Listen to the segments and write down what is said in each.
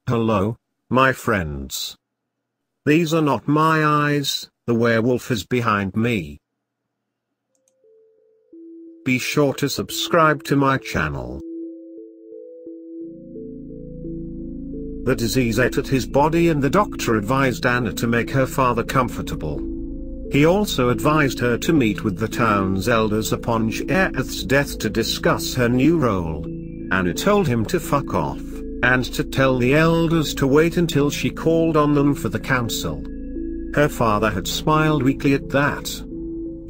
Hello, my friends. These are not my eyes, the werewolf is behind me. Be sure to subscribe to my channel. The disease ate at his body and the doctor advised Anna to make her father comfortable. He also advised her to meet with the town's elders upon Jaeth's death to discuss her new role. Anna told him to fuck off, and to tell the elders to wait until she called on them for the council. Her father had smiled weakly at that.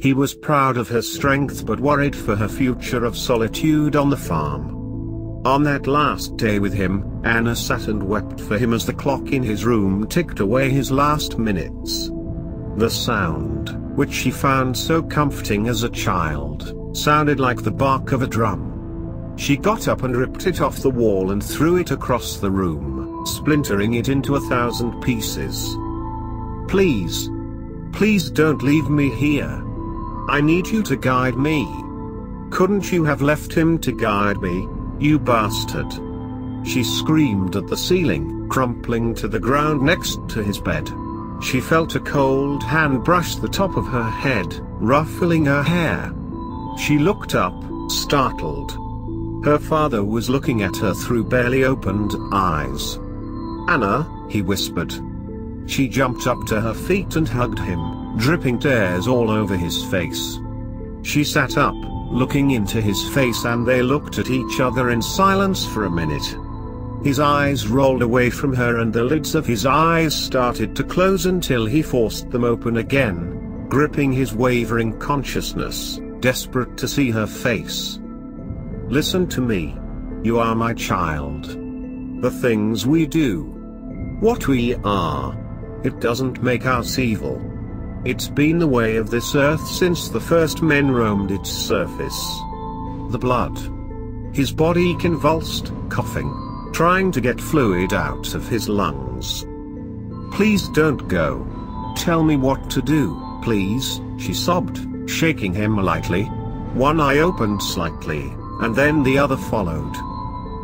He was proud of her strength but worried for her future of solitude on the farm. On that last day with him, Anna sat and wept for him as the clock in his room ticked away his last minutes. The sound, which she found so comforting as a child, sounded like the bark of a drum. She got up and ripped it off the wall and threw it across the room, splintering it into 1,000 pieces. Please. Please don't leave me here. I need you to guide me. Couldn't you have left him to guide me, you bastard? She screamed at the ceiling, crumpling to the ground next to his bed. She felt a cold hand brush the top of her head, ruffling her hair. She looked up, startled. Her father was looking at her through barely opened eyes. "Anna," he whispered. She jumped up to her feet and hugged him, dripping tears all over his face. She sat up, looking into his face, and they looked at each other in silence for a minute. His eyes rolled away from her and the lids of his eyes started to close until he forced them open again, gripping his wavering consciousness, desperate to see her face. "Listen to me. You are my child. The things we do, what we are, it doesn't make us evil. It's been the way of this earth since the first men roamed its surface. The blood." His body convulsed, coughing, trying to get fluid out of his lungs. "Please don't go. Tell me what to do, please," she sobbed, shaking him lightly. One eye opened slightly, and then the other followed.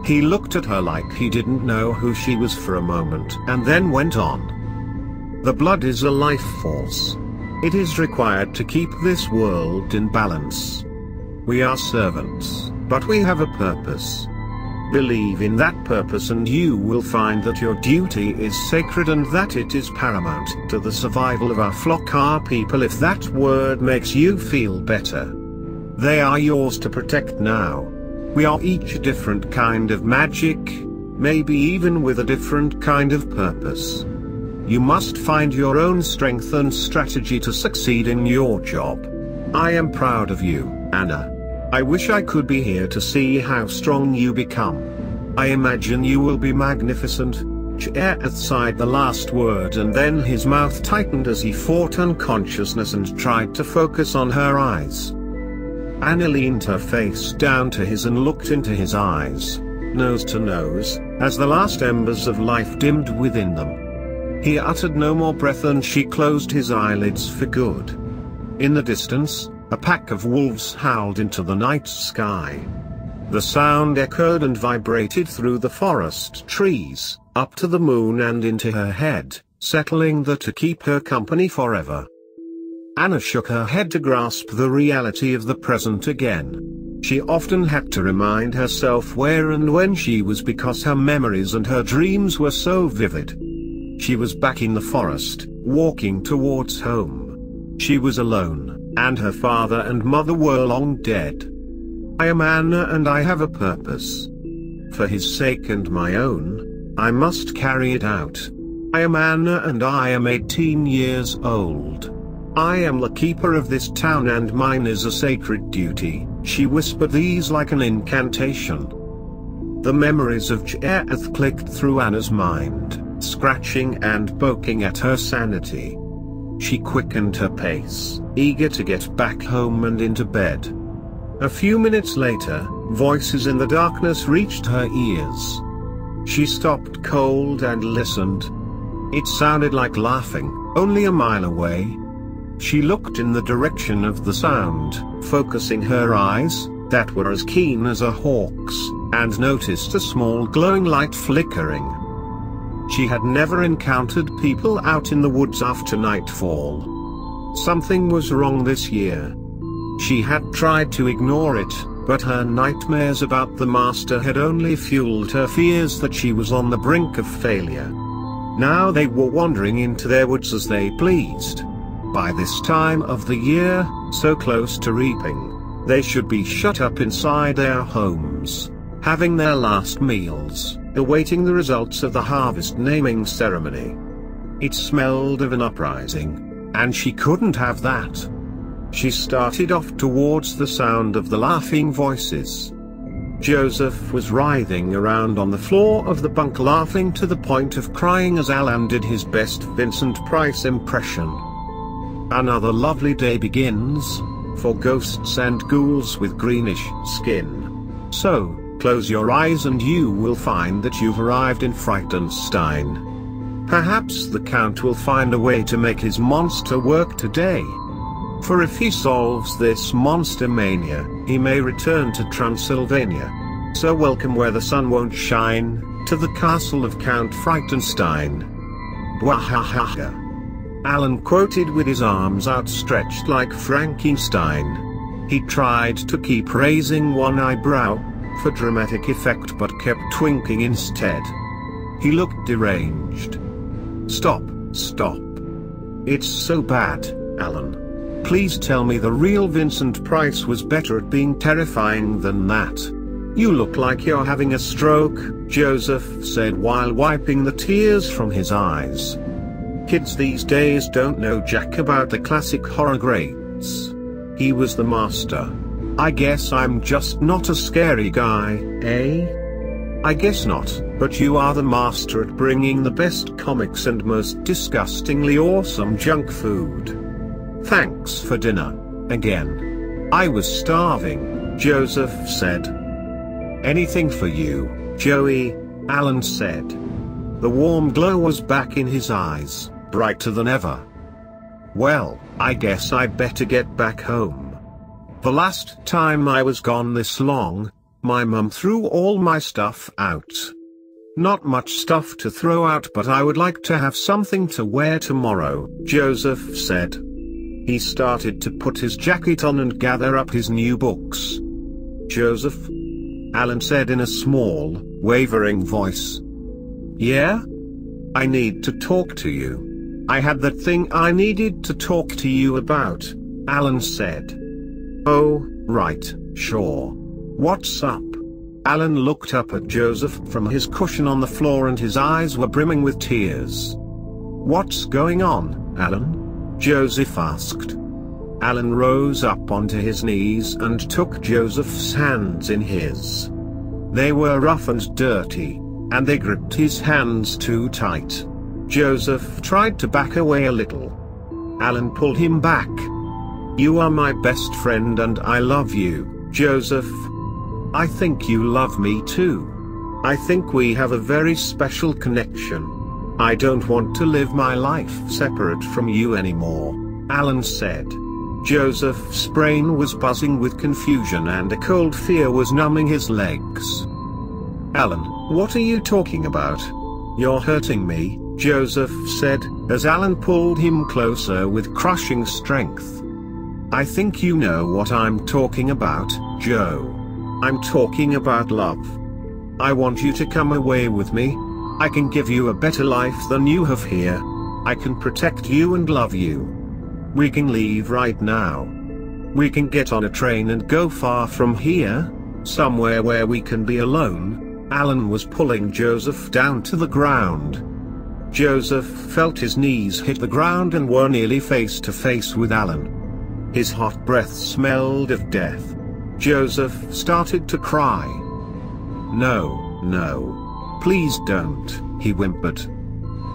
He looked at her like he didn't know who she was for a moment and then went on. "The blood is a life force. It is required to keep this world in balance. We are servants, but we have a purpose. Believe in that purpose and you will find that your duty is sacred and that it is paramount to the survival of our flock, our people, if that word makes you feel better. They are yours to protect now. We are each a different kind of magic, maybe even with a different kind of purpose. You must find your own strength and strategy to succeed in your job. I am proud of you, Anna. I wish I could be here to see how strong you become. I imagine you will be magnificent." Jaeth sighed the last word and then his mouth tightened as he fought unconsciousness and tried to focus on her eyes. Anna leaned her face down to his and looked into his eyes, nose to nose, as the last embers of life dimmed within them. He uttered no more breath and she closed his eyelids for good. In the distance, a pack of wolves howled into the night sky. The sound echoed and vibrated through the forest trees, up to the moon and into her head, settling there to keep her company forever. Anna shook her head to grasp the reality of the present again. She often had to remind herself where and when she was because her memories and her dreams were so vivid. She was back in the forest, walking towards home. She was alone, and her father and mother were long dead. "I am Anna and I have a purpose. For his sake and my own, I must carry it out. I am Anna and I am 18 years old. I am the keeper of this town and mine is a sacred duty." She whispered these like an incantation. The memories of Jaeth clicked through Anna's mind, scratching and poking at her sanity. She quickened her pace, eager to get back home and into bed. A few minutes later, voices in the darkness reached her ears. She stopped cold and listened. It sounded like laughing, only a mile away. She looked in the direction of the sound, focusing her eyes, that were as keen as a hawk's, and noticed a small glowing light flickering. She had never encountered people out in the woods after nightfall. Something was wrong this year. She had tried to ignore it, but her nightmares about the master had only fueled her fears that she was on the brink of failure. Now they were wandering into their woods as they pleased. By this time of the year, so close to reaping, they should be shut up inside their homes, having their last meals, awaiting the results of the harvest naming ceremony. It smelled of an uprising, and she couldn't have that. She started off towards the sound of the laughing voices. Joseph was writhing around on the floor of the bunk, laughing to the point of crying as Alan did his best Vincent Price impression. Another lovely day begins, for ghosts and ghouls with greenish skin. So, close your eyes and you will find that you've arrived in Frightenstein. Perhaps the Count will find a way to make his monster work today. For if he solves this monster mania, he may return to Transylvania. So welcome where the sun won't shine, to the castle of Count Frightenstein. Bwahahaha. Alan quoted with his arms outstretched like Frankenstein. He tried to keep raising one eyebrow, for dramatic effect, but kept twinking instead. He looked deranged. Stop, stop. It's so bad, Alan. Please tell me the real Vincent Price was better at being terrifying than that. You look like you're having a stroke, Joseph said while wiping the tears from his eyes. Kids these days don't know jack about the classic horror greats. He was the master. I guess I'm just not a scary guy, eh? I guess not, but you are the master at bringing the best comics and most disgustingly awesome junk food. Thanks for dinner, again. I was starving, Joseph said. Anything for you, Joey, Alan said. The warm glow was back in his eyes, brighter than ever. Well, I guess I'd better get back home. The last time I was gone this long, my mum threw all my stuff out. Not much stuff to throw out, but I would like to have something to wear tomorrow, Joseph said. He started to put his jacket on and gather up his new books. Joseph? Alan said in a small, wavering voice. Yeah? I need to talk to you. I had that thing I needed to talk to you about, Alan said. Oh, right, sure. What's up? Alan looked up at Joseph from his cushion on the floor and his eyes were brimming with tears. What's going on, Alan? Joseph asked. Alan rose up onto his knees and took Joseph's hands in his. They were rough and dirty, and they gripped his hands too tight. Joseph tried to back away a little. Alan pulled him back. You are my best friend and I love you, Joseph. I think you love me too. I think we have a very special connection. I don't want to live my life separate from you anymore, Alan said. Joseph's brain was buzzing with confusion and a cold fear was numbing his legs. Alan, what are you talking about? You're hurting me, Joseph said, as Alan pulled him closer with crushing strength. I think you know what I'm talking about, Joe. I'm talking about love. I want you to come away with me. I can give you a better life than you have here. I can protect you and love you. We can leave right now. We can get on a train and go far from here, somewhere where we can be alone. Alan was pulling Joseph down to the ground. Joseph felt his knees hit the ground and were nearly face to face with Alan. His hot breath smelled of death. Joseph started to cry. No, no. Please don't, he whimpered.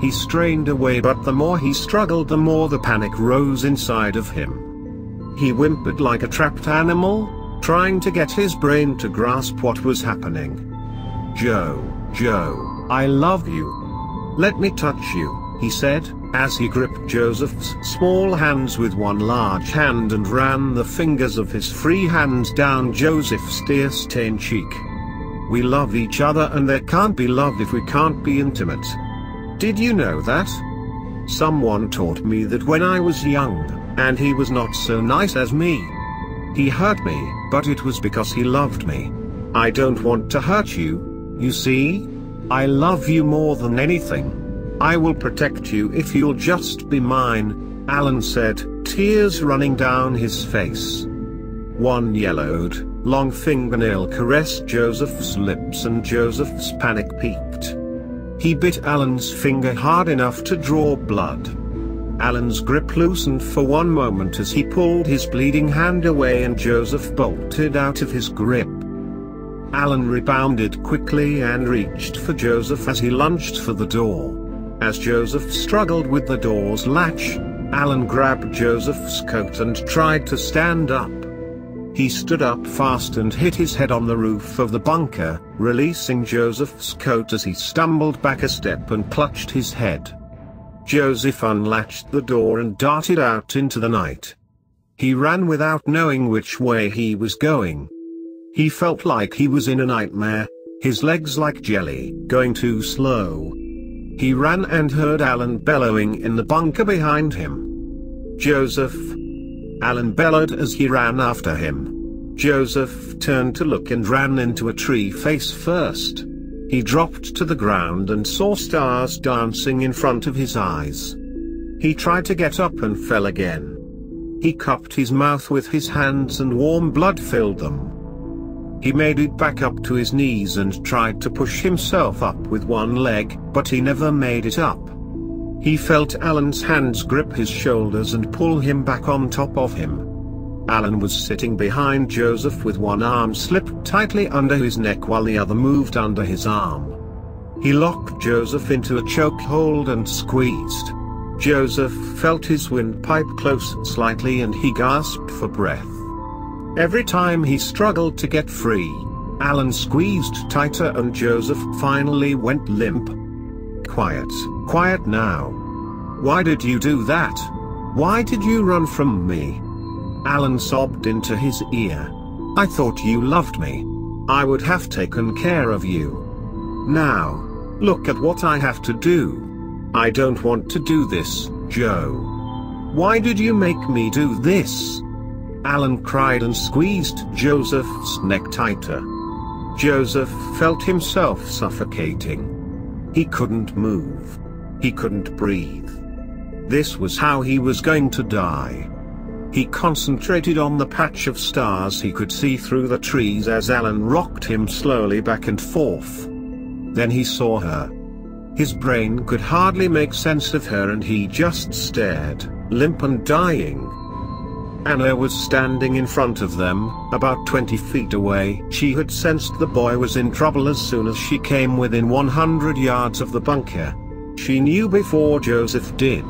He strained away, but the more he struggled, the more the panic rose inside of him. He whimpered like a trapped animal, trying to get his brain to grasp what was happening. Joe, I love you. Let me touch you, he said, as he gripped Joseph's small hands with one large hand and ran the fingers of his free hands down Joseph's tear-stained cheek. We love each other and there can't be love if we can't be intimate. Did you know that? Someone taught me that when I was young, and he was not so nice as me. He hurt me, but it was because he loved me. I don't want to hurt you, you see? I love you more than anything. I will protect you if you'll just be mine, Alan said, tears running down his face. One yellowed, long fingernail caressed Joseph's lips and Joseph's panic peaked. He bit Alan's finger hard enough to draw blood. Alan's grip loosened for one moment as he pulled his bleeding hand away and Joseph bolted out of his grip. Alan rebounded quickly and reached for Joseph as he lunged for the door. As Joseph struggled with the door's latch, Alan grabbed Joseph's coat and tried to stand up. He stood up fast and hit his head on the roof of the bunker, releasing Joseph's coat as he stumbled back a step and clutched his head. Joseph unlatched the door and darted out into the night. He ran without knowing which way he was going. He felt like he was in a nightmare, his legs like jelly, going too slow. He ran and heard Alan bellowing in the bunker behind him. Joseph! Alan bellowed as he ran after him. Joseph turned to look and ran into a tree face first. He dropped to the ground and saw stars dancing in front of his eyes. He tried to get up and fell again. He cupped his mouth with his hands and warm blood filled them. He made it back up to his knees and tried to push himself up with one leg, but he never made it up. He felt Alan's hands grip his shoulders and pull him back on top of him. Alan was sitting behind Joseph with one arm slipped tightly under his neck while the other moved under his arm. He locked Joseph into a chokehold and squeezed. Joseph felt his windpipe close slightly and he gasped for breath. Every time he struggled to get free, Alan squeezed tighter and Joseph finally went limp. Quiet, quiet now. Why did you do that? Why did you run from me? Alan sobbed into his ear. I thought you loved me. I would have taken care of you. Now, look at what I have to do. I don't want to do this, Joe. Why did you make me do this? Alan cried and squeezed Joseph's neck tighter. Joseph felt himself suffocating. He couldn't move. He couldn't breathe. This was how he was going to die. He concentrated on the patch of stars he could see through the trees as Alan rocked him slowly back and forth. Then he saw her. His brain could hardly make sense of her and he just stared, limp and dying. Anna was standing in front of them, about 20 feet away. She had sensed the boy was in trouble as soon as she came within 100 yards of the bunker. She knew before Joseph did.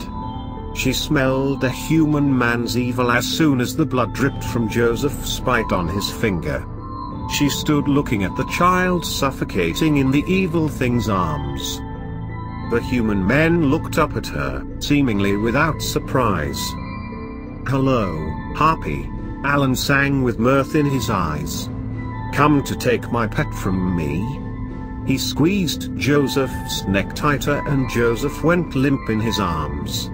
She smelled a human man's evil as soon as the blood dripped from Joseph's bite on his finger. She stood looking at the child suffocating in the evil thing's arms. The human men looked up at her, seemingly without surprise. Hello, Harpy, Alan sang with mirth in his eyes. Come to take my pet from me? He squeezed Joseph's neck tighter and Joseph went limp in his arms.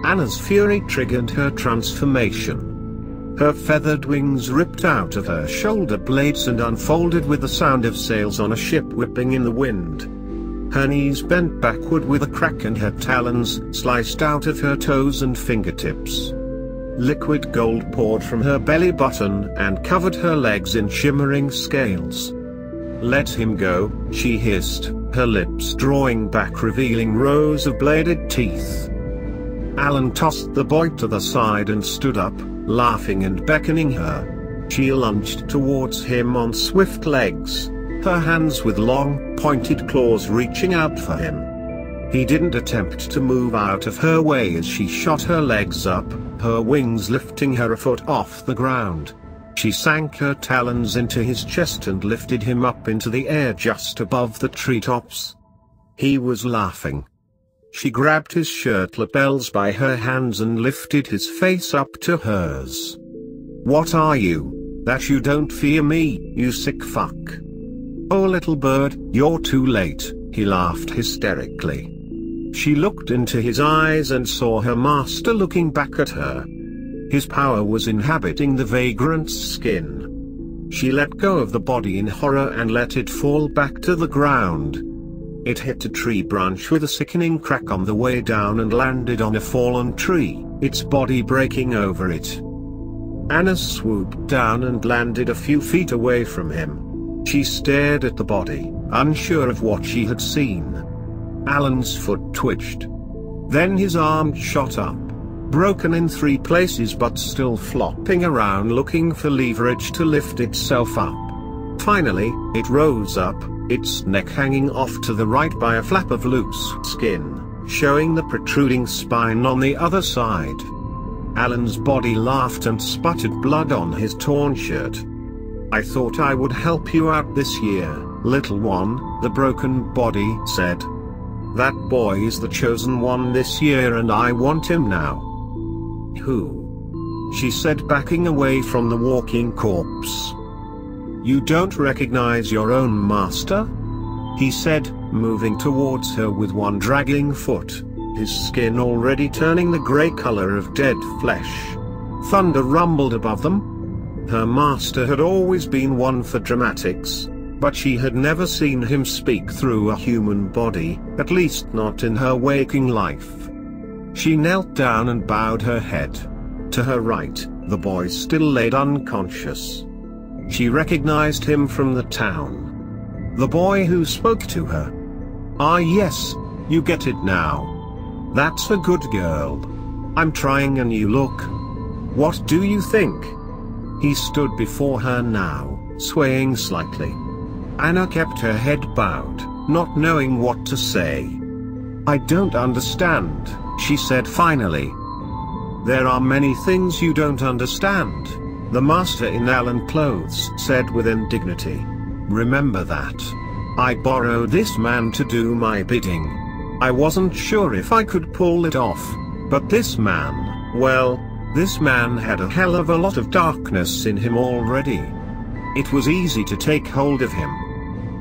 Anna's fury triggered her transformation. Her feathered wings ripped out of her shoulder blades and unfolded with the sound of sails on a ship whipping in the wind. Her knees bent backward with a crack and her talons sliced out of her toes and fingertips. Liquid gold poured from her belly button and covered her legs in shimmering scales. Let him go, she hissed, her lips drawing back revealing rows of bladed teeth. Alan tossed the boy to the side and stood up, laughing and beckoning her. She lunged towards him on swift legs, her hands with long, pointed claws reaching out for him. He didn't attempt to move out of her way as she shot her legs up, her wings lifting her a foot off the ground. She sank her talons into his chest and lifted him up into the air just above the treetops. He was laughing. She grabbed his shirt lapels by her hands and lifted his face up to hers. What are you, that you don't fear me, you sick fuck? Oh little bird, you're too late, he laughed hysterically. She looked into his eyes and saw her master looking back at her. His power was inhabiting the vagrant's skin. She let go of the body in horror and let it fall back to the ground. It hit a tree branch with a sickening crack on the way down and landed on a fallen tree, its body breaking over it. Anna swooped down and landed a few feet away from him. She stared at the body, unsure of what she had seen. Alan's foot twitched. Then his arm shot up, broken in 3 places but still flopping around looking for leverage to lift itself up. Finally, it rose up, its neck hanging off to the right by a flap of loose skin, showing the protruding spine on the other side. Alan's body laughed and sputtered blood on his torn shirt. "I thought I would help you out this year, little one," the broken body said. "That boy is the chosen one this year and I want him now." "Who?" she said, backing away from the walking corpse. "You don't recognize your own master?" he said, moving towards her with one dragging foot, his skin already turning the gray color of dead flesh. Thunder rumbled above them. Her master had always been one for dramatics, but she had never seen him speak through a human body, at least not in her waking life. She knelt down and bowed her head. To her right, the boy still laid unconscious. She recognized him from the town. The boy who spoke to her. "Ah yes, you get it now. That's a good girl. I'm trying a new look. What do you think?" He stood before her now, swaying slightly. Anna kept her head bowed, not knowing what to say. "I don't understand," she said finally. "There are many things you don't understand," the master in Alan clothes said with indignity. "Remember that. I borrowed this man to do my bidding. I wasn't sure if I could pull it off, but this man, well, this man had a hell of a lot of darkness in him already. It was easy to take hold of him.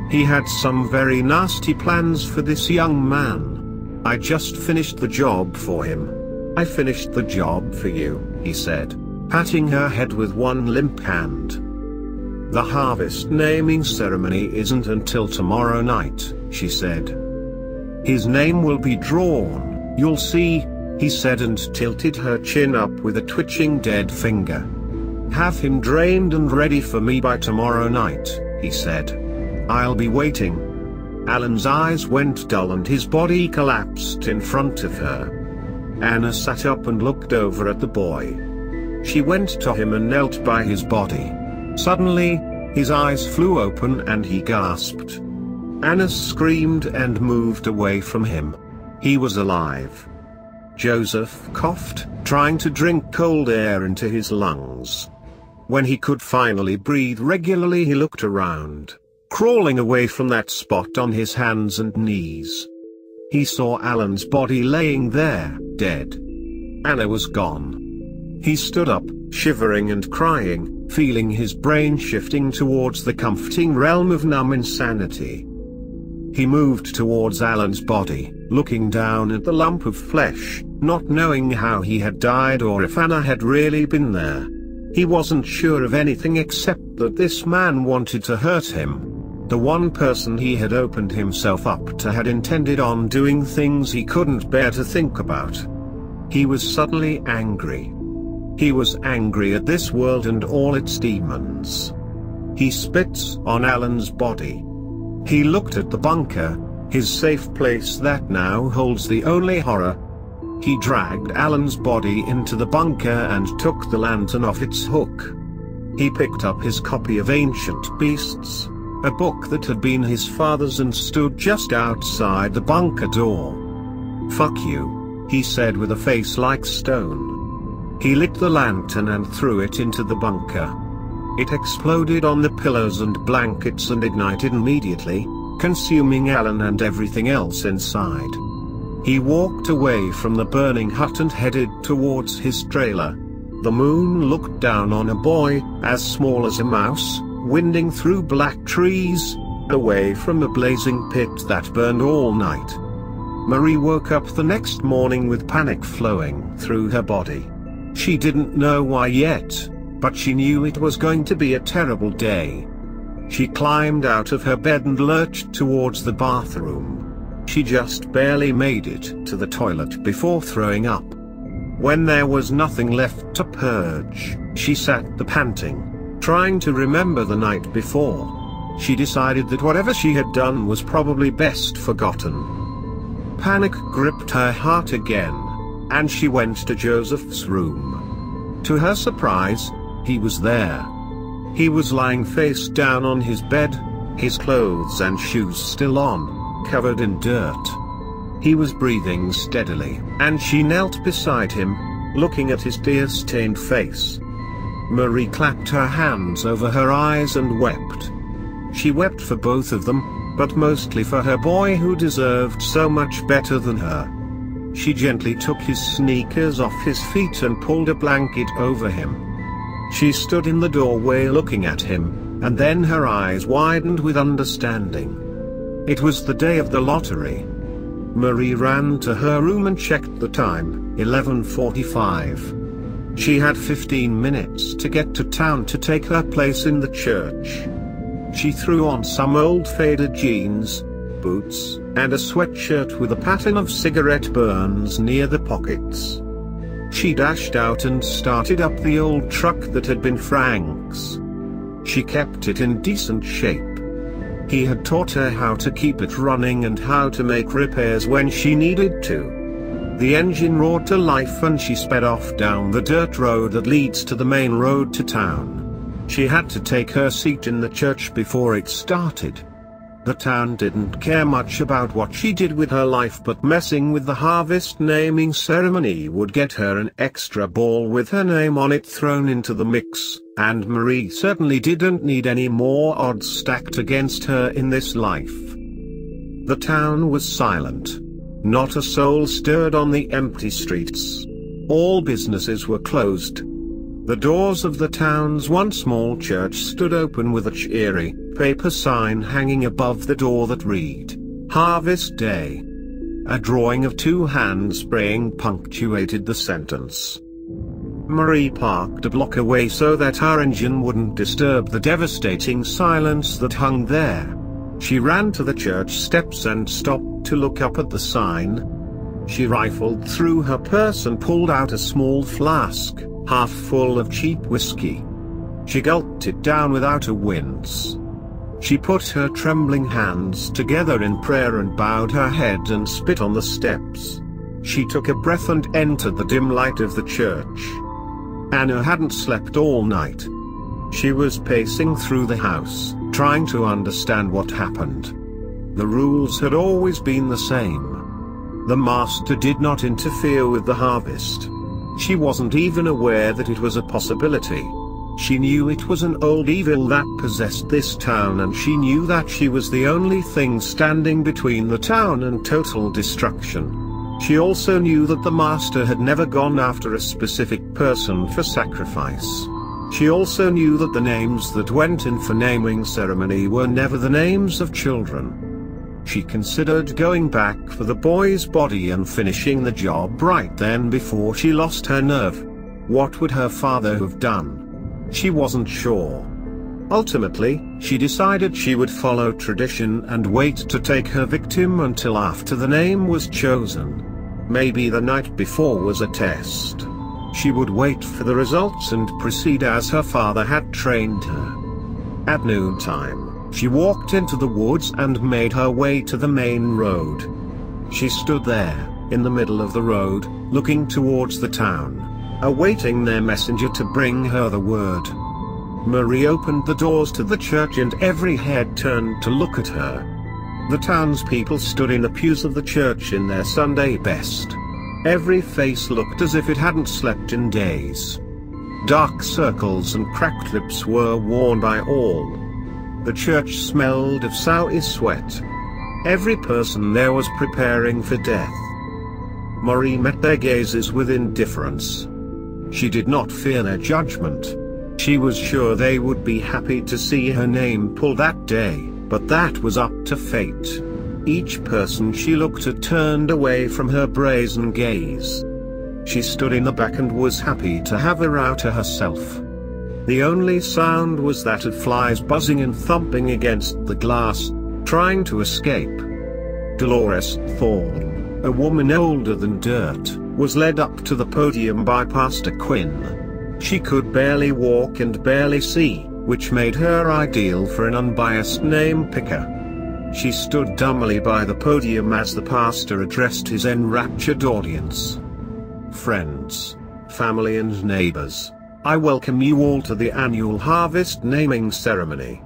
He had some very nasty plans for this young man. I just finished the job for him." "I finished the job for you," he said, patting her head with one limp hand. "The harvest naming ceremony isn't until tomorrow night," she said. "His name will be drawn, you'll see," he said and tilted her chin up with a twitching dead finger. "Have him drained and ready for me by tomorrow night," he said. "I'll be waiting." Alan's eyes went dull and his body collapsed in front of her. Anna sat up and looked over at the boy. She went to him and knelt by his body. Suddenly, his eyes flew open and he gasped. Anna screamed and moved away from him. He was alive. Joseph coughed, trying to drink cold air into his lungs. When he could finally breathe regularly, he looked around, crawling away from that spot on his hands and knees. He saw Alan's body laying there, dead. Anna was gone. He stood up, shivering and crying, feeling his brain shifting towards the comforting realm of numb insanity. He moved towards Alan's body, looking down at the lump of flesh, not knowing how he had died or if Anna had really been there. He wasn't sure of anything except that this man wanted to hurt him. The one person he had opened himself up to had intended on doing things he couldn't bear to think about. He was suddenly angry. He was angry at this world and all its demons. He spits on Alan's body. He looked at the bunker, his safe place that now holds the only horror. He dragged Alan's body into the bunker and took the lantern off its hook. He picked up his copy of Ancient Beasts, a book that had been his father's, and stood just outside the bunker door. "Fuck you," he said with a face like stone. He lit the lantern and threw it into the bunker. It exploded on the pillows and blankets and ignited immediately, consuming Alan and everything else inside. He walked away from the burning hut and headed towards his trailer. The moon looked down on a boy, as small as a mouse, winding through black trees, away from a blazing pit that burned all night. Marie woke up the next morning with panic flowing through her body. She didn't know why yet, but she knew it was going to be a terrible day. She climbed out of her bed and lurched towards the bathroom. She just barely made it to the toilet before throwing up. When there was nothing left to purge, she sat there panting, trying to remember the night before. She decided that whatever she had done was probably best forgotten. Panic gripped her heart again, and she went to Joseph's room. To her surprise, he was there. He was lying face down on his bed, his clothes and shoes still on, covered in dirt. He was breathing steadily, and she knelt beside him, looking at his tear-stained face. Marie clapped her hands over her eyes and wept. She wept for both of them, but mostly for her boy who deserved so much better than her. She gently took his sneakers off his feet and pulled a blanket over him. She stood in the doorway looking at him, and then her eyes widened with understanding. It was the day of the lottery. Marie ran to her room and checked the time, 11:45. She had 15 minutes to get to town to take her place in the church. She threw on some old faded jeans, boots, and a sweatshirt with a pattern of cigarette burns near the pockets. She dashed out and started up the old truck that had been Frank's. She kept it in decent shape. He had taught her how to keep it running and how to make repairs when she needed to. The engine roared to life and she sped off down the dirt road that leads to the main road to town. She had to take her seat in the church before it started. The town didn't care much about what she did with her life, but messing with the harvest naming ceremony would get her an extra ball with her name on it thrown into the mix, and Marie certainly didn't need any more odds stacked against her in this life. The town was silent. Not a soul stirred on the empty streets. All businesses were closed. The doors of the town's one small church stood open with a cheery paper sign hanging above the door that read, "Harvest Day." A drawing of two hands spraying punctuated the sentence. Marie parked a block away so that her engine wouldn't disturb the devastating silence that hung there. She ran to the church steps and stopped to look up at the sign. She rifled through her purse and pulled out a small flask, half full of cheap whiskey. She gulped it down without a wince. She put her trembling hands together in prayer and bowed her head and spit on the steps. She took a breath and entered the dim light of the church. Anna hadn't slept all night. She was pacing through the house, trying to understand what happened. The rules had always been the same. The master did not interfere with the harvest. She wasn't even aware that it was a possibility. She knew it was an old evil that possessed this town, and she knew that she was the only thing standing between the town and total destruction. She also knew that the master had never gone after a specific person for sacrifice. She also knew that the names that went in for naming ceremony were never the names of children. She considered going back for the boy's body and finishing the job right then before she lost her nerve. What would her father have done? She wasn't sure. Ultimately, she decided she would follow tradition and wait to take her victim until after the name was chosen. Maybe the night before was a test. She would wait for the results and proceed as her father had trained her. At noontime, she walked into the woods and made her way to the main road. She stood there, in the middle of the road, looking towards the town, awaiting their messenger to bring her the word. Marie opened the doors to the church and every head turned to look at her. The townspeople stood in the pews of the church in their Sunday best. Every face looked as if it hadn't slept in days. Dark circles and cracked lips were worn by all. The church smelled of sour sweat. Every person there was preparing for death. Marie met their gazes with indifference. She did not fear their judgment. She was sure they would be happy to see her name pulled that day, but that was up to fate. Each person she looked at turned away from her brazen gaze. She stood in the back and was happy to have her out to herself. The only sound was that of flies buzzing and thumping against the glass, trying to escape. Dolores Thorne, a woman older than dirt, was led up to the podium by Pastor Quinn. She could barely walk and barely see, which made her ideal for an unbiased name picker. She stood dumbly by the podium as the pastor addressed his enraptured audience. Friends, family and neighbors, I welcome you all to the annual harvest naming ceremony.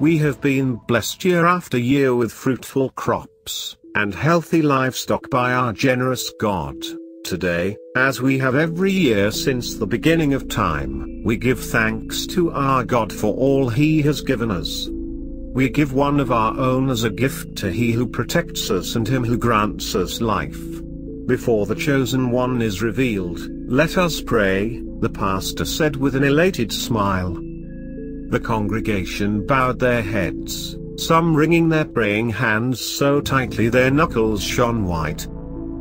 We have been blessed year after year with fruitful crops and healthy livestock by our generous God. Today, as we have every year since the beginning of time, we give thanks to our God for all He has given us. We give one of our own as a gift to He who protects us and Him who grants us life. Before the chosen one is revealed, let us pray, the pastor said with an elated smile. The congregation bowed their heads, some wringing their praying hands so tightly their knuckles shone white.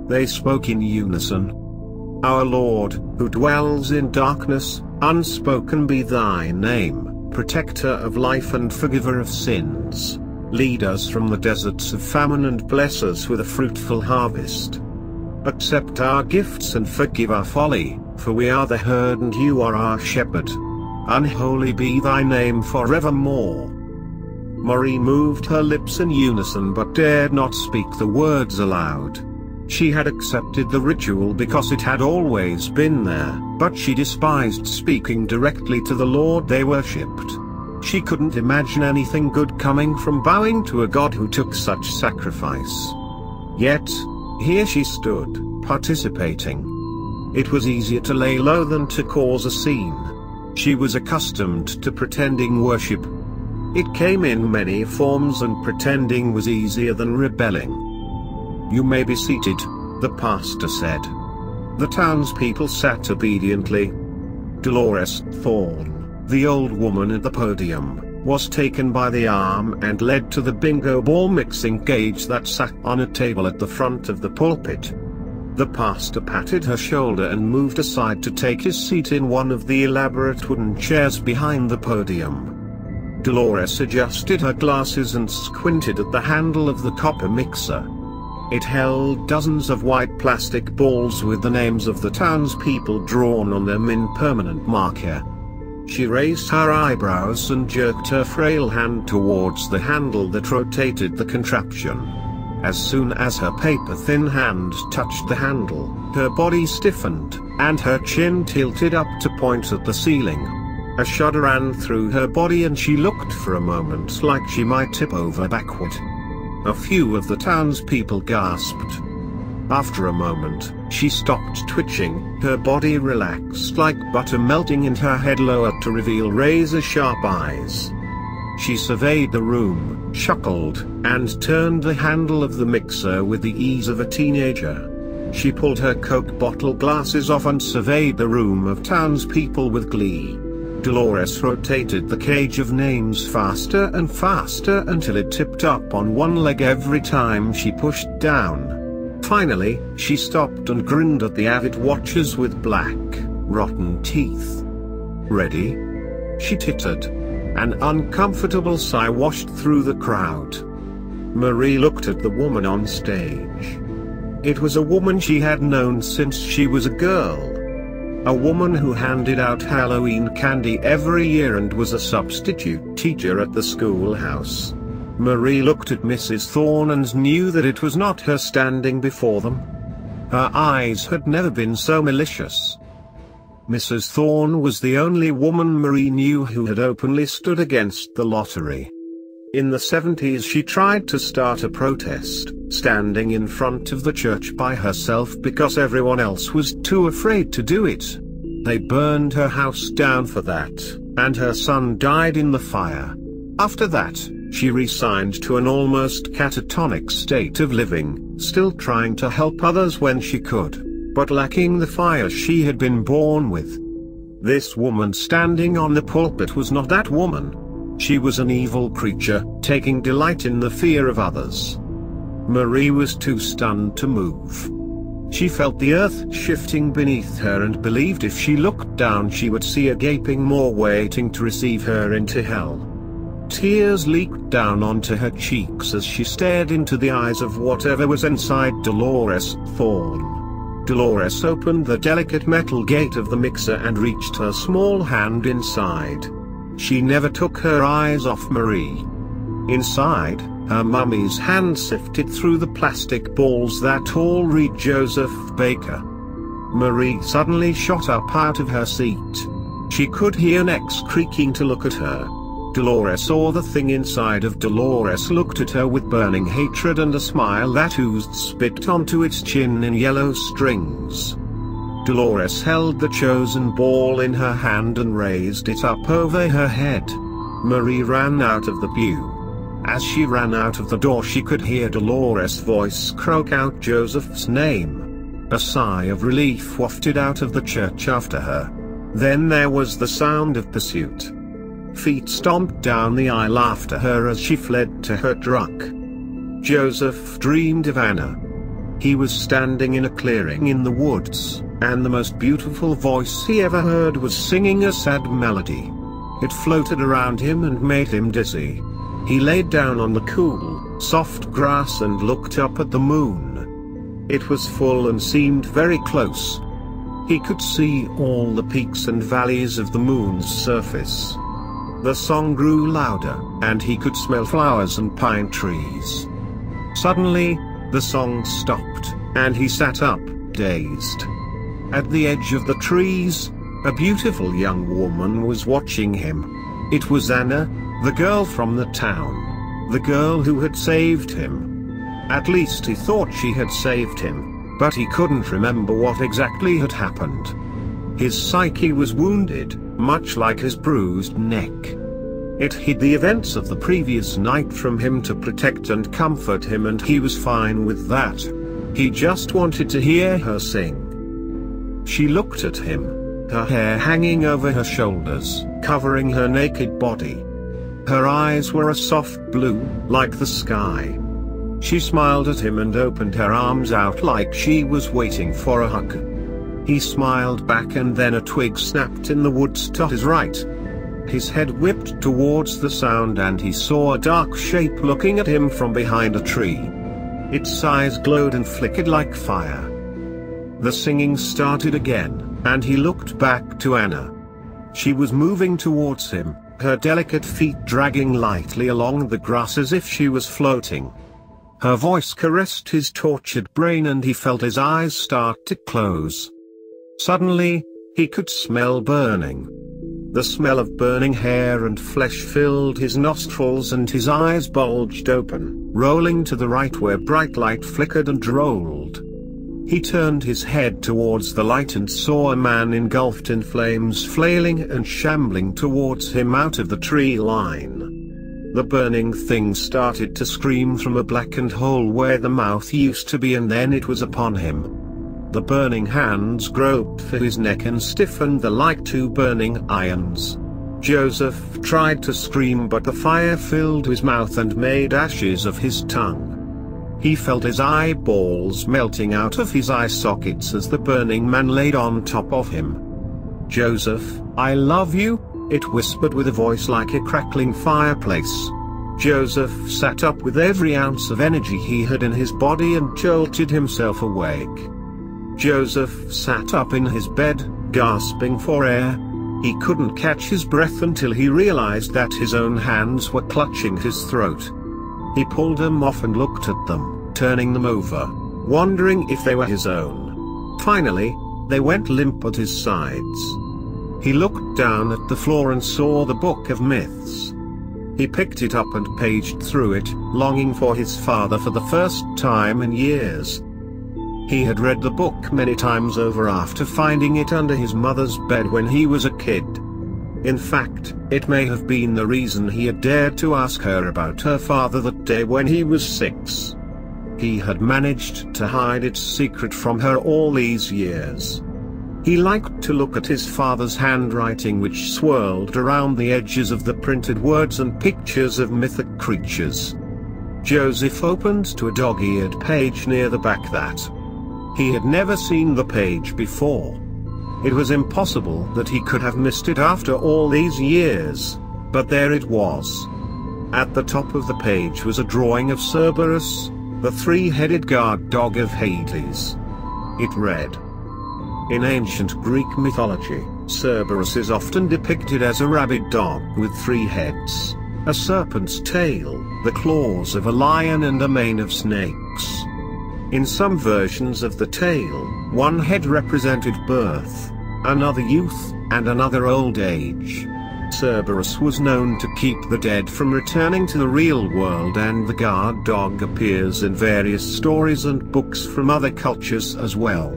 They spoke in unison. Our Lord, who dwells in darkness, unspoken be thy name, protector of life and forgiver of sins. Lead us from the deserts of famine and bless us with a fruitful harvest. Accept our gifts and forgive our folly, for we are the herd and you are our shepherd. Unholy be thy name forevermore. Marie moved her lips in unison but dared not speak the words aloud. She had accepted the ritual because it had always been there, but she despised speaking directly to the Lord they worshipped. She couldn't imagine anything good coming from bowing to a God who took such sacrifice. Yet, here she stood, participating. It was easier to lay low than to cause a scene. She was accustomed to pretending worship. It came in many forms and pretending was easier than rebelling. You may be seated, the pastor said. The townspeople sat obediently. Dolores Thorne, the old woman at the podium, was taken by the arm and led to the bingo ball mixing cage that sat on a table at the front of the pulpit. The pastor patted her shoulder and moved aside to take his seat in one of the elaborate wooden chairs behind the podium. Dolores adjusted her glasses and squinted at the handle of the copper mixer. It held dozens of white plastic balls with the names of the townspeople drawn on them in permanent marker. She raised her eyebrows and jerked her frail hand towards the handle that rotated the contraption. As soon as her paper-thin hand touched the handle, her body stiffened, and her chin tilted up to point at the ceiling. A shudder ran through her body and she looked for a moment like she might tip over backward. A few of the townspeople gasped. After a moment, she stopped twitching, her body relaxed like butter melting and her head lowered to reveal razor-sharp eyes. She surveyed the room, chuckled, and turned the handle of the mixer with the ease of a teenager. She pulled her Coke bottle glasses off and surveyed the room of townspeople with glee. Dolores rotated the cage of names faster and faster until it tipped up on one leg every time she pushed down. Finally, she stopped and grinned at the avid watchers with black, rotten teeth. Ready? She tittered. An uncomfortable sigh washed through the crowd. Marie looked at the woman on stage. It was a woman she had known since she was a girl. A woman who handed out Halloween candy every year and was a substitute teacher at the schoolhouse. Marie looked at Mrs. Thorne and knew that it was not her standing before them. Her eyes had never been so malicious. Mrs. Thorne was the only woman Marie knew who had openly stood against the lottery. In the 70s she tried to start a protest, standing in front of the church by herself because everyone else was too afraid to do it. They burned her house down for that, and her son died in the fire. After that, she resigned to an almost catatonic state of living, still trying to help others when she could, but lacking the fire she had been born with. This woman standing on the pulpit was not that woman. She was an evil creature, taking delight in the fear of others. Marie was too stunned to move. She felt the earth shifting beneath her and believed if she looked down she would see a gaping maw waiting to receive her into hell. Tears leaked down onto her cheeks as she stared into the eyes of whatever was inside Dolores Thorne. Dolores opened the delicate metal gate of the mixer and reached her small hand inside. She never took her eyes off Marie. Inside, her mummy's hand sifted through the plastic balls that all read Joseph Baker. Marie suddenly shot up out of her seat. She could hear necks creaking to look at her. Dolores saw the thing inside of Dolores looked at her with burning hatred and a smile that oozed spit onto its chin in yellow strings. Dolores held the chosen ball in her hand and raised it up over her head. Marie ran out of the pew. As she ran out of the door she could hear Dolores' voice croak out Joseph's name. A sigh of relief wafted out of the church after her. Then there was the sound of pursuit. Feet stomped down the aisle after her as she fled to her truck. Joseph dreamed of Anna. He was standing in a clearing in the woods, and the most beautiful voice he ever heard was singing a sad melody. It floated around him and made him dizzy. He laid down on the cool, soft grass and looked up at the moon. It was full and seemed very close. He could see all the peaks and valleys of the moon's surface. The song grew louder, and he could smell flowers and pine trees. Suddenly, the song stopped, and he sat up, dazed. At the edge of the trees, a beautiful young woman was watching him. It was Anna, the girl from the town. The girl who had saved him. At least he thought she had saved him, but he couldn't remember what exactly had happened. His psyche was wounded, much like his bruised neck. It hid the events of the previous night from him to protect and comfort him, and he was fine with that. He just wanted to hear her sing. She looked at him, her hair hanging over her shoulders, covering her naked body. Her eyes were a soft blue, like the sky. She smiled at him and opened her arms out like she was waiting for a hug. He smiled back, and then a twig snapped in the woods to his right. His head whipped towards the sound and he saw a dark shape looking at him from behind a tree. Its eyes glowed and flickered like fire. The singing started again, and he looked back to Anna. She was moving towards him, her delicate feet dragging lightly along the grass as if she was floating. Her voice caressed his tortured brain and he felt his eyes start to close. Suddenly, he could smell burning. The smell of burning hair and flesh filled his nostrils and his eyes bulged open, rolling to the right where bright light flickered and rolled. He turned his head towards the light and saw a man engulfed in flames flailing and shambling towards him out of the tree line. The burning thing started to scream from a blackened hole where the mouth used to be, and then it was upon him. The burning hands groped for his neck and stiffened them like two burning irons. Joseph tried to scream, but the fire filled his mouth and made ashes of his tongue. He felt his eyeballs melting out of his eye sockets as the burning man laid on top of him. "Joseph, I love you," it whispered with a voice like a crackling fireplace. Joseph sat up with every ounce of energy he had in his body and jolted himself awake. Joseph sat up in his bed, gasping for air. He couldn't catch his breath until he realized that his own hands were clutching his throat. He pulled them off and looked at them, turning them over, wondering if they were his own. Finally, they went limp at his sides. He looked down at the floor and saw the Book of Myths. He picked it up and paged through it, longing for his father for the first time in years. He had read the book many times over after finding it under his mother's bed when he was a kid. In fact, it may have been the reason he had dared to ask her about her father that day when he was 6. He had managed to hide its secret from her all these years. He liked to look at his father's handwriting, which swirled around the edges of the printed words and pictures of mythic creatures. Joseph opened to a dog-eared page near the back that he had never seen the page before. It was impossible that he could have missed it after all these years, but there it was. At the top of the page was a drawing of Cerberus, the three-headed guard dog of Hades. It read, "In ancient Greek mythology, Cerberus is often depicted as a rabid dog with 3 heads, a serpent's tail, the claws of a lion and a mane of snakes. In some versions of the tale, one head represented birth, another youth, and another old age. Cerberus was known to keep the dead from returning to the real world, and the guard dog appears in various stories and books from other cultures as well.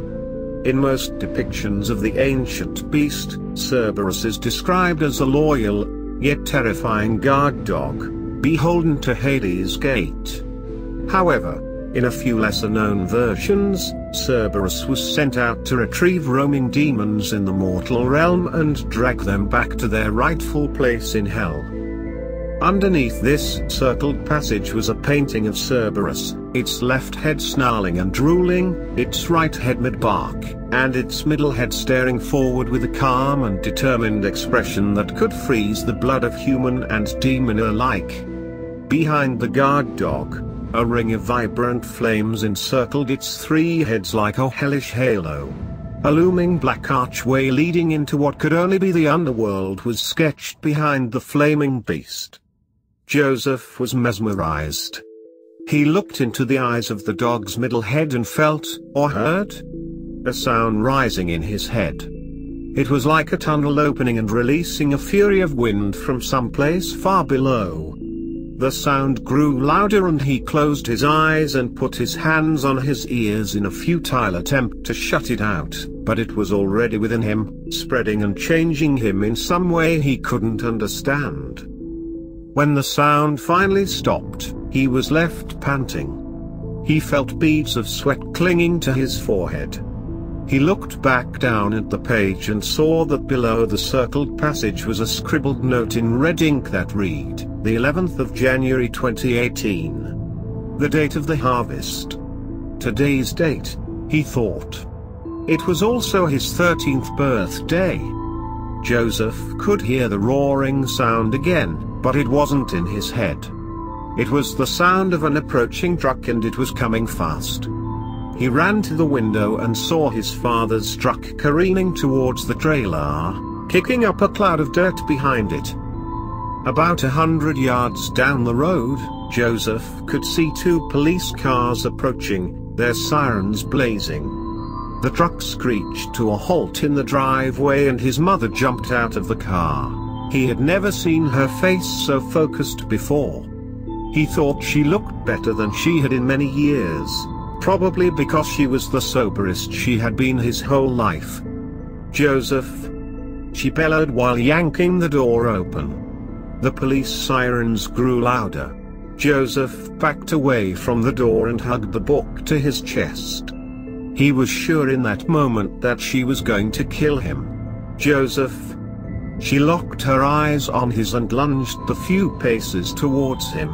In most depictions of the ancient beast, Cerberus is described as a loyal, yet terrifying guard dog, beholden to Hades' gate. However, in a few lesser-known versions, Cerberus was sent out to retrieve roaming demons in the mortal realm and drag them back to their rightful place in hell. Underneath this circled passage was a painting of Cerberus, its left head snarling and drooling, its right head mid-bark, and its middle head staring forward with a calm and determined expression that could freeze the blood of human and demon alike. Behind the guard dog, a ring of vibrant flames encircled its 3 heads like a hellish halo. A looming black archway leading into what could only be the underworld was sketched behind the flaming beast. Joseph was mesmerized. He looked into the eyes of the dog's middle head and felt, or heard, a sound rising in his head. It was like a tunnel opening and releasing a fury of wind from some place far below. The sound grew louder and he closed his eyes and put his hands on his ears in a futile attempt to shut it out, but it was already within him, spreading and changing him in some way he couldn't understand. When the sound finally stopped, he was left panting. He felt beads of sweat clinging to his forehead. He looked back down at the page and saw that below the circled passage was a scribbled note in red ink that read, the 11th of January 2018. The date of the harvest. Today's date, he thought. It was also his 13th birthday. Joseph could hear the roaring sound again, but it wasn't in his head. It was the sound of an approaching truck and it was coming fast. He ran to the window and saw his father's truck careening towards the trailer, kicking up a cloud of dirt behind it. About 100 yards down the road, Joseph could see 2 police cars approaching, their sirens blazing. The truck screeched to a halt in the driveway and his mother jumped out of the car. He had never seen her face so focused before. He thought she looked better than she had in many years. Probably because she was the soberest she had been his whole life. "Joseph!" she bellowed while yanking the door open. The police sirens grew louder. Joseph backed away from the door and hugged the book to his chest. He was sure in that moment that she was going to kill him. "Joseph!" She locked her eyes on his and lunged the few paces towards him.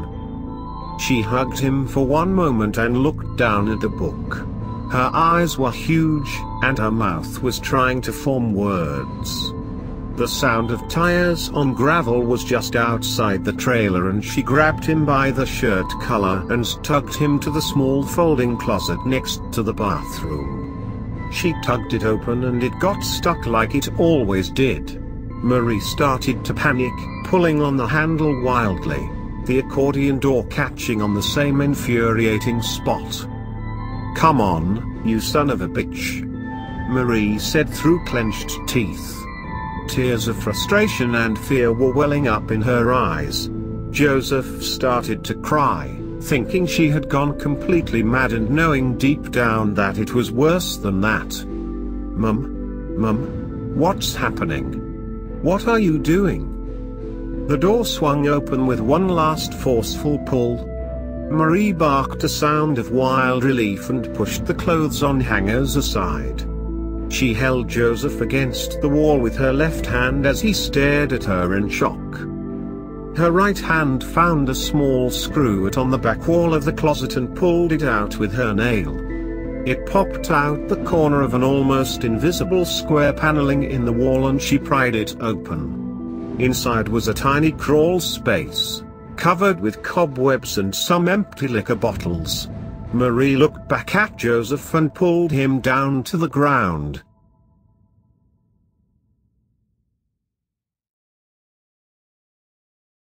She hugged him for one moment and looked down at the book. Her eyes were huge, and her mouth was trying to form words. The sound of tires on gravel was just outside the trailer and she grabbed him by the shirt collar and tugged him to the small folding closet next to the bathroom. She tugged it open and it got stuck like it always did. Marie started to panic, pulling on the handle wildly, the accordion door catching on the same infuriating spot. "Come on, you son of a bitch," Marie said through clenched teeth. Tears of frustration and fear were welling up in her eyes. Joseph started to cry, thinking she had gone completely mad and knowing deep down that it was worse than that. Mum, what's happening? What are you doing?" The door swung open with one last forceful pull. Marie barked a sound of wild relief and pushed the clothes on hangers aside. She held Joseph against the wall with her left hand as he stared at her in shock. Her right hand found a small screw on the back wall of the closet and pulled it out with her nail. It popped out the corner of an almost invisible square paneling in the wall, and she pried it open. Inside was a tiny crawl space, covered with cobwebs and some empty liquor bottles. Marie looked back at Joseph and pulled him down to the ground.